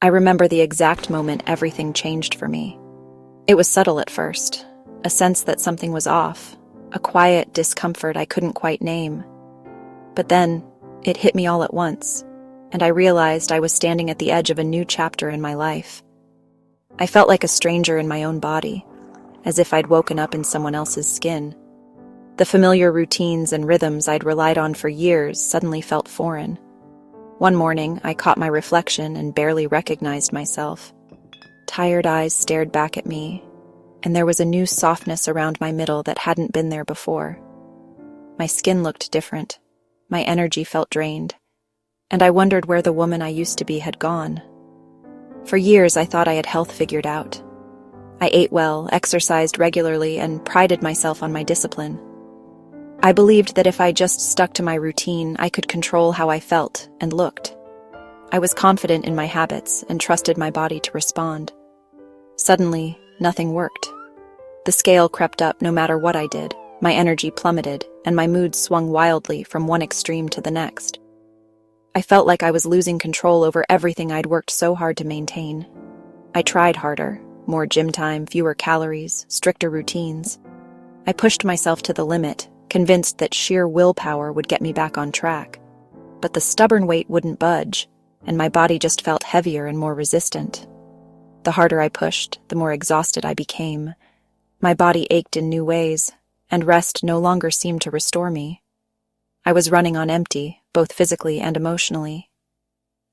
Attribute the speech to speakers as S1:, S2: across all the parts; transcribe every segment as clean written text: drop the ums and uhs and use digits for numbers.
S1: I remember the exact moment everything changed for me. It was subtle at first, a sense that something was off, a quiet discomfort I couldn't quite name. But then, it hit me all at once, and I realized I was standing at the edge of a new chapter in my life. I felt like a stranger in my own body, as if I'd woken up in someone else's skin. The familiar routines and rhythms I'd relied on for years suddenly felt foreign. One morning, I caught my reflection and barely recognized myself. Tired eyes stared back at me, and there was a new softness around my middle that hadn't been there before. My skin looked different, my energy felt drained, and I wondered where the woman I used to be had gone. For years, I thought I had health figured out. I ate well, exercised regularly, and prided myself on my discipline. I believed that if I just stuck to my routine, I could control how I felt and looked. I was confident in my habits and trusted my body to respond. Suddenly, nothing worked. The scale crept up no matter what I did, my energy plummeted, and my mood swung wildly from one extreme to the next. I felt like I was losing control over everything I'd worked so hard to maintain. I tried harder, more gym time, fewer calories, stricter routines. I pushed myself to the limit, convinced that sheer willpower would get me back on track. But the stubborn weight wouldn't budge, and my body just felt heavier and more resistant. The harder I pushed, the more exhausted I became. My body ached in new ways, and rest no longer seemed to restore me. I was running on empty, both physically and emotionally.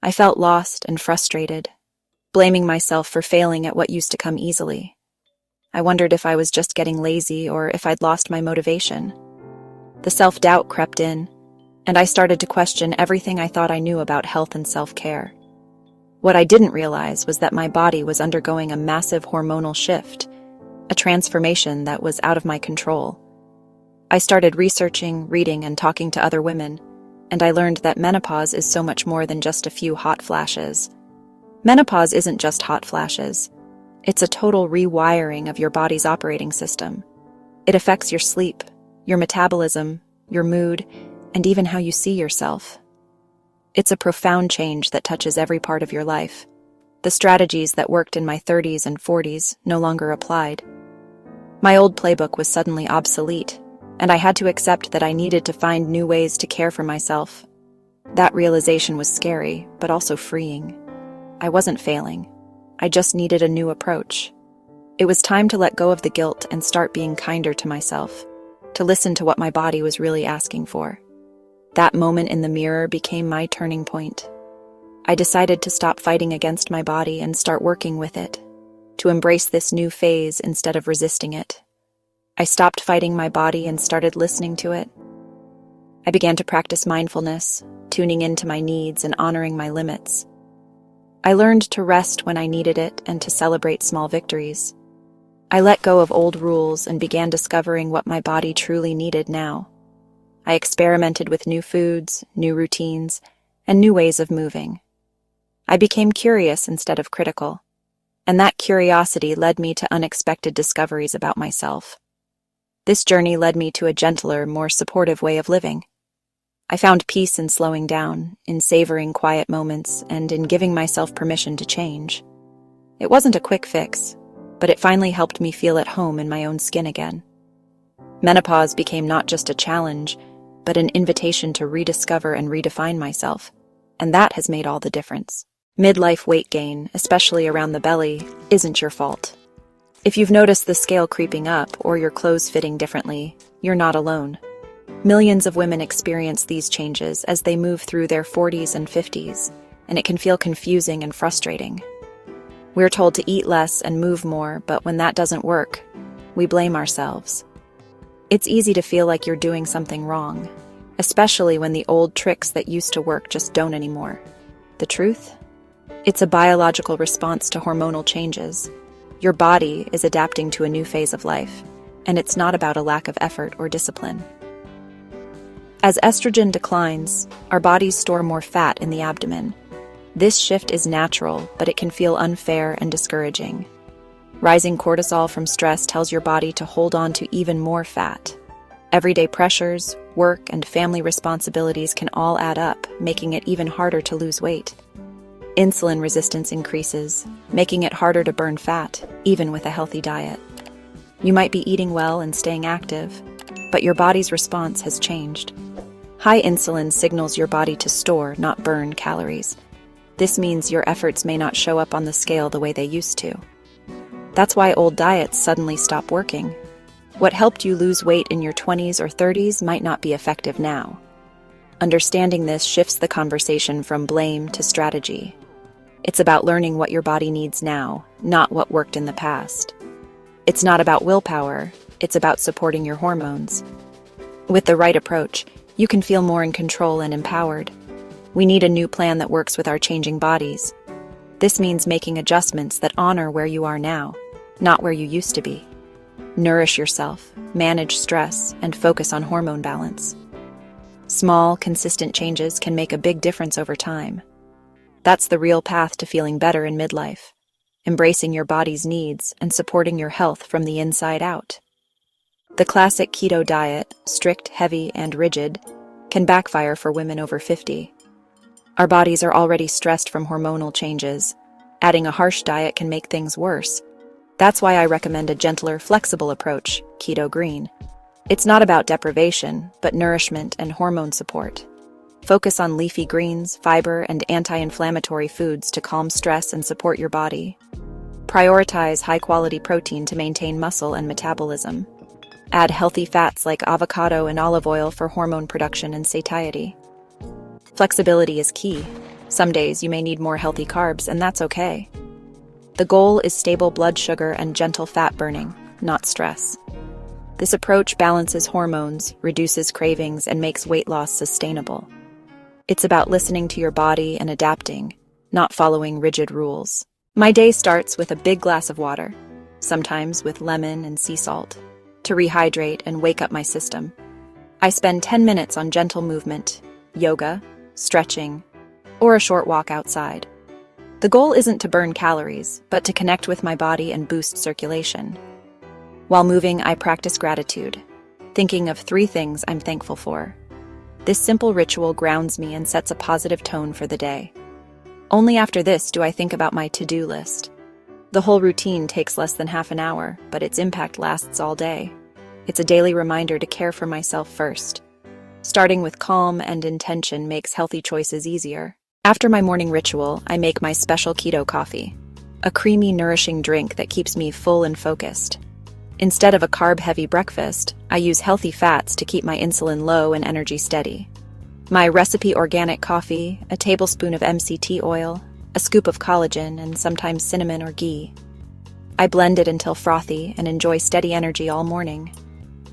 S1: I felt lost and frustrated, blaming myself for failing at what used to come easily. I wondered if I was just getting lazy or if I'd lost my motivation. The self-doubt crept in, and I started to question everything I thought I knew about health and self-care. What I didn't realize was that my body was undergoing a massive hormonal shift, a transformation that was out of my control. I started researching, reading, and talking to other women, and I learned that menopause is so much more than just a few hot flashes. Menopause isn't just hot flashes. It's a total rewiring of your body's operating system. It affects your sleep, your metabolism, your mood, and even how you see yourself. It's a profound change that touches every part of your life. The strategies that worked in my 30s and 40s no longer applied. My old playbook was suddenly obsolete, and I had to accept that I needed to find new ways to care for myself. That realization was scary, but also freeing. I wasn't failing. I just needed a new approach. It was time to let go of the guilt and start being kinder to myself, to listen to what my body was really asking for. That moment in the mirror became my turning point. I decided to stop fighting against my body and start working with it, to embrace this new phase instead of resisting it. I stopped fighting my body and started listening to it. I began to practice mindfulness, tuning into my needs and honoring my limits. I learned to rest when I needed it and to celebrate small victories. I let go of old rules and began discovering what my body truly needed now. I experimented with new foods, new routines, and new ways of moving. I became curious instead of critical, and that curiosity led me to unexpected discoveries about myself. This journey led me to a gentler, more supportive way of living. I found peace in slowing down, in savoring quiet moments, and in giving myself permission to change. It wasn't a quick fix, but it finally helped me feel at home in my own skin again. Menopause became not just a challenge, but an invitation to rediscover and redefine myself, and that has made all the difference. Midlife weight gain, especially around the belly, isn't your fault. If you've noticed the scale creeping up or your clothes fitting differently, you're not alone. Millions of women experience these changes as they move through their 40s and 50s, and it can feel confusing and frustrating. We're told to eat less and move more, but when that doesn't work, we blame ourselves. It's easy to feel like you're doing something wrong, especially when the old tricks that used to work just don't anymore. The truth? It's a biological response to hormonal changes. Your body is adapting to a new phase of life, and it's not about a lack of effort or discipline. As estrogen declines, our bodies store more fat in the abdomen. This shift is natural, but it can feel unfair and discouraging. Rising cortisol from stress tells your body to hold on to even more fat. Everyday pressures, work, and family responsibilities can all add up, making it even harder to lose weight. Insulin resistance increases, making it harder to burn fat, even with a healthy diet. You might be eating well and staying active, but your body's response has changed. High insulin signals your body to store, not burn, calories. This means your efforts may not show up on the scale the way they used to. That's why old diets suddenly stop working. What helped you lose weight in your 20s or 30s might not be effective now. Understanding this shifts the conversation from blame to strategy. It's about learning what your body needs now, not what worked in the past. It's not about willpower, it's about supporting your hormones. With the right approach, you can feel more in control and empowered. We need a new plan that works with our changing bodies. This means making adjustments that honor where you are now, not where you used to be. Nourish yourself, manage stress, and focus on hormone balance. Small, consistent changes can make a big difference over time. That's the real path to feeling better in midlife, embracing your body's needs and supporting your health from the inside out. The classic keto diet, strict, heavy, and rigid, can backfire for women over 50. Our bodies are already stressed from hormonal changes. Adding a harsh diet can make things worse. That's why I recommend a gentler, flexible approach, Keto Green. It's not about deprivation, but nourishment and hormone support. Focus on leafy greens, fiber, and anti-inflammatory foods to calm stress and support your body. Prioritize high-quality protein to maintain muscle and metabolism. Add healthy fats like avocado and olive oil for hormone production and satiety. Flexibility is key. Some days you may need more healthy carbs, and that's okay. The goal is stable blood sugar and gentle fat burning, not stress. This approach balances hormones, reduces cravings, and makes weight loss sustainable. It's about listening to your body and adapting, not following rigid rules. My day starts with a big glass of water, sometimes with lemon and sea salt, to rehydrate and wake up my system. I spend 10 minutes on gentle movement, yoga, stretching, or a short walk outside. The goal isn't to burn calories, but to connect with my body and boost circulation. While moving, I practice gratitude, thinking of 3 things I'm thankful for. This simple ritual grounds me and sets a positive tone for the day. Only after this do I think about my to-do list. The whole routine takes less than half an hour, but its impact lasts all day. It's a daily reminder to care for myself first. Starting with calm and intention makes healthy choices easier. After my morning ritual, I make my special keto coffee, a creamy, nourishing drink that keeps me full and focused. Instead of a carb-heavy breakfast, I use healthy fats to keep my insulin low and energy steady. My recipe organic coffee, a tablespoon of MCT oil, a scoop of collagen, and sometimes cinnamon or ghee. I blend it until frothy and enjoy steady energy all morning.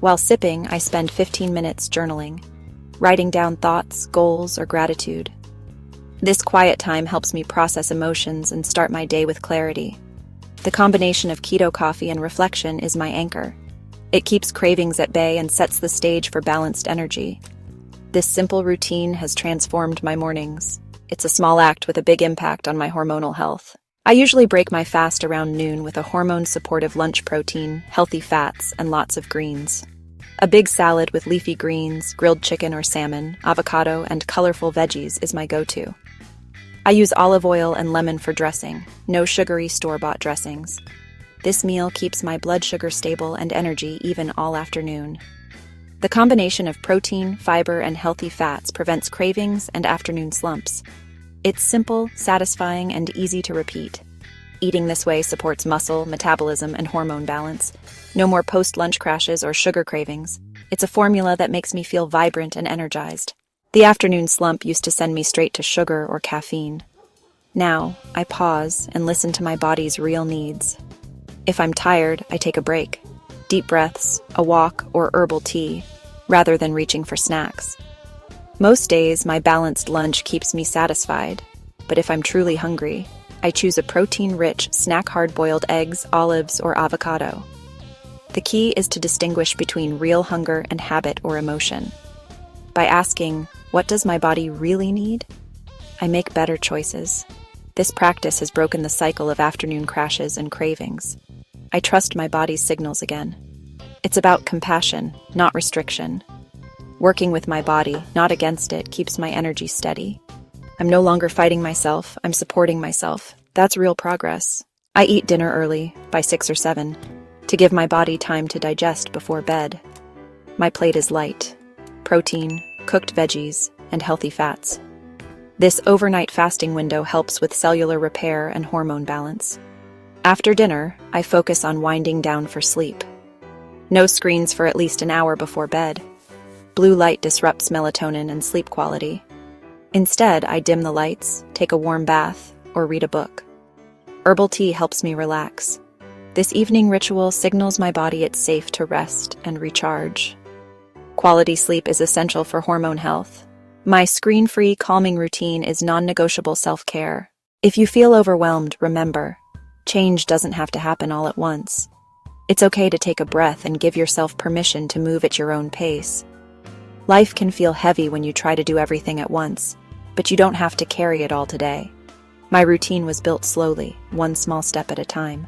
S1: While sipping, I spend 15 minutes journaling, writing down thoughts, goals, or gratitude. This quiet time helps me process emotions and start my day with clarity. The combination of keto coffee and reflection is my anchor. It keeps cravings at bay and sets the stage for balanced energy. This simple routine has transformed my mornings. It's a small act with a big impact on my hormonal health. I usually break my fast around noon with a hormone-supportive lunch protein, healthy fats, and lots of greens. A big salad with leafy greens, grilled chicken or salmon, avocado, and colorful veggies is my go-to. I use olive oil and lemon for dressing, no sugary store-bought dressings. This meal keeps my blood sugar stable and energy even all afternoon. The combination of protein, fiber, and healthy fats prevents cravings and afternoon slumps. It's simple, satisfying, and easy to repeat. Eating this way supports muscle, metabolism, and hormone balance. No more post-lunch crashes or sugar cravings. It's a formula that makes me feel vibrant and energized. The afternoon slump used to send me straight to sugar or caffeine. Now, I pause and listen to my body's real needs. If I'm tired, I take a break. Deep breaths, a walk, or herbal tea, rather than reaching for snacks. Most days, my balanced lunch keeps me satisfied, but if I'm truly hungry, I choose a protein-rich snack hard-boiled eggs, olives, or avocado. The key is to distinguish between real hunger and habit or emotion. By asking, what does my body really need? I make better choices. This practice has broken the cycle of afternoon crashes and cravings. I trust my body's signals again. It's about compassion, not restriction. Working with my body, not against it, keeps my energy steady. I'm no longer fighting myself, I'm supporting myself. That's real progress. I eat dinner early, by 6 or 7, to give my body time to digest before bed. My plate is light: protein, cooked veggies, and healthy fats. This overnight fasting window helps with cellular repair and hormone balance. After dinner, I focus on winding down for sleep. No screens for at least an hour before bed. Blue light disrupts melatonin and sleep quality. Instead, I dim the lights, take a warm bath, or read a book. Herbal tea helps me relax. This evening ritual signals my body it's safe to rest and recharge. Quality sleep is essential for hormone health. My screen-free, calming routine is non-negotiable self-care. If you feel overwhelmed, remember, change doesn't have to happen all at once. It's okay to take a breath and give yourself permission to move at your own pace. Life can feel heavy when you try to do everything at once, but you don't have to carry it all today. My routine was built slowly, one small step at a time.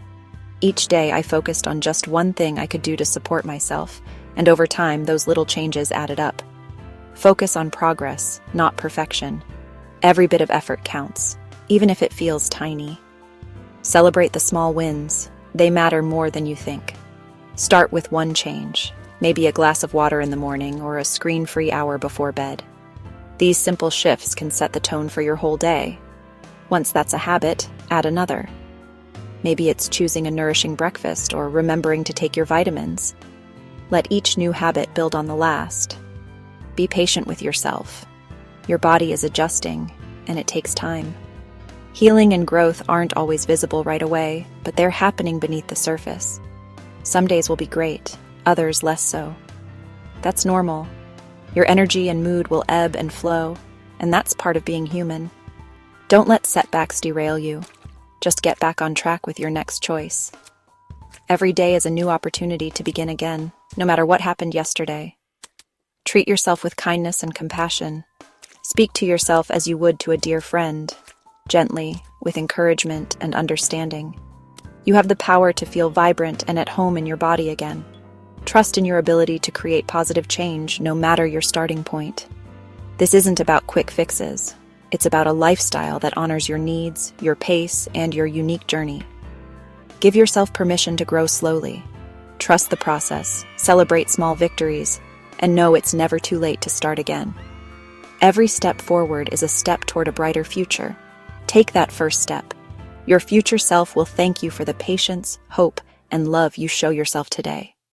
S1: Each day I focused on just one thing I could do to support myself, and over time those little changes added up. Focus on progress, not perfection. Every bit of effort counts, even if it feels tiny. Celebrate the small wins. They matter more than you think. Start with one change, maybe a glass of water in the morning or a screen-free hour before bed. These simple shifts can set the tone for your whole day. Once that's a habit, add another. Maybe it's choosing a nourishing breakfast or remembering to take your vitamins. Let each new habit build on the last. Be patient with yourself. Your body is adjusting, and it takes time. Healing and growth aren't always visible right away, but they're happening beneath the surface. Some days will be great, others less so. That's normal. Your energy and mood will ebb and flow, and that's part of being human. Don't let setbacks derail you. Just get back on track with your next choice. Every day is a new opportunity to begin again, no matter what happened yesterday. Treat yourself with kindness and compassion. Speak to yourself as you would to a dear friend, gently, with encouragement and understanding. You have the power to feel vibrant and at home in your body again. Trust in your ability to create positive change, no matter your starting point. This isn't about quick fixes. It's about a lifestyle that honors your needs, your pace, and your unique journey. Give yourself permission to grow slowly. Trust the process, celebrate small victories, and know it's never too late to start again. Every step forward is a step toward a brighter future. Take that first step. Your future self will thank you for the patience, hope, and love you show yourself today.